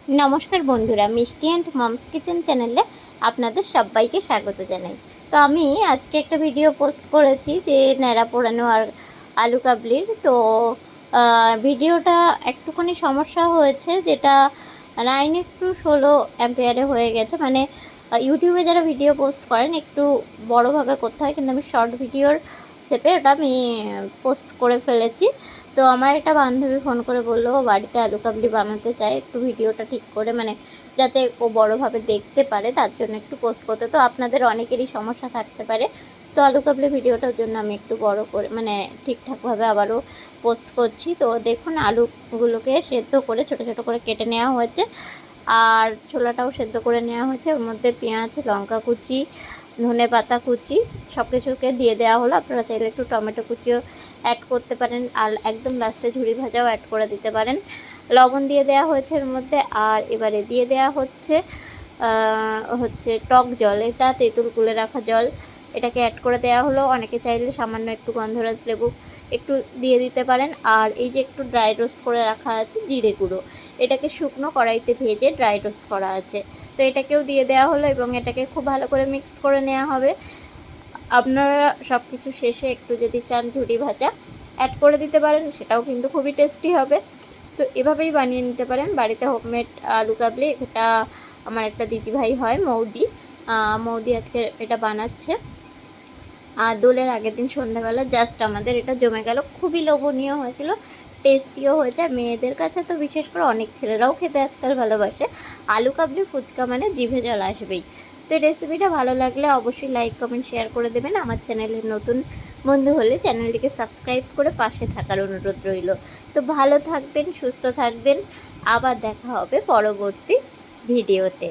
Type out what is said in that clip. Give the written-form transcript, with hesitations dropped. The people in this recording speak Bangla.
নমস্কার বন্ধুরা, মিষ্টি অ্যান্ড মমস কিচেন চ্যানেলে আপনাদের সবাইকে স্বাগত জানাই। তো আমি আজকে একটা ভিডিও পোস্ট করেছি যে ন্যাড়া পোড়ানো আর আলু কাবলির। তো ভিডিওটা একটুখানি সমস্যা হয়েছে, যেটা 9:16 অ্যাম্পিয়ারে হয়ে গেছে। মানে ইউটিউবে যারা ভিডিও পোস্ট করেন একটু বড়োভাবে করতে হয়, কিন্তু আমি শর্ট ভিডিওর শেপে ওটা আমি পোস্ট করে ফেলেছি। তো আমার একটা বান্ধবী ফোন করে বললো ও বাড়িতে আলু কাবলি বানাতে চায়, একটু ভিডিওটা ঠিক করে মানে যাতে ও বড়োভাবে দেখতে পারে, তার জন্য একটু পোস্ট করতে। তো আপনাদের অনেকেরই সমস্যা থাকতে পারে, তো আলু কাবলি ভিডিওটার জন্য আমি একটু বড় করে মানে ঠিকঠাকভাবে আবারও পোস্ট করছি। তো দেখুন, আলুগুলোকে সেদ্ধ করে ছোটো ছোটো করে কেটে নেওয়া হয়েছে, আর ছোলাটাও সেদ্ধ করে নেওয়া হয়েছে। ওর মধ্যে পেঁয়াজ, লঙ্কা কুচি, ধনে পাতা কুচি সব কিছুকে দিয়ে দেওয়া হলো। আপনারা চাইলে একটু টমেটো কুচিও অ্যাড করতে পারেন, আর একদম লাস্টে ঝুরি ভাজাও অ্যাড করে দিতে পারেন। লবণ দিয়ে দেওয়া হয়েছে এর মধ্যে। আর এবারে দিয়ে দেওয়া হচ্ছে টক জল, এটা তেঁতুল গুলে রাখা জল, এটাকে অ্যাড করে দেওয়া হলো। অনেকে চাইলে সামান্য একটু গন্ধরাজ লেবু একটু দিয়ে দিতে পারেন। আর এই যে একটু ড্রাই রোস্ট করে রাখা আছে জিরে গুঁড়ো, এটাকে শুকনো কড়াইতে ভেজে ড্রাই রোস্ট করা আছে, তো এটাকেও দিয়ে দেওয়া হলো এবং এটাকে খুব ভালো করে মিক্সড করে নেওয়া হবে। আপনারা সব কিছু শেষে একটু যদি চান ঝুরি ভাজা অ্যাড করে দিতে পারেন, সেটাও কিন্তু খুবই টেস্টি হবে। তো এভাবেই বানিয়ে নিতে পারেন বাড়িতে হোমমেড আলু কাবলি। এটা আমার একটা দিদিভাই হয়, মৌদি আজকে এটা বানাচ্ছে। আর দোলের আগের দিন সন্ধ্যাবেলা জাস্ট আমাদের এটা জমে গেল, খুবই লোভনীয় হয়েছিল, টেস্টিও হয়েছে। আর মেয়েদের কাছে তো বিশেষ করে অনেক ছেলেরাও খেতে আজকাল ভালোবাসে। আলু কাবলি ফুচকা মানে জিভে জল আসবেই। তো এই রেসিপিটা ভালো লাগলে অবশ্যই লাইক কমেন্ট শেয়ার করে দেবেন। আমার চ্যানেলের নতুন বন্ধু হলে চ্যানেলটিকে সাবস্ক্রাইব করে পাশে থাকার অনুরোধ রইল। তো ভালো থাকবেন, সুস্থ থাকবেন, আবার দেখা হবে পরবর্তী ভিডিওতে।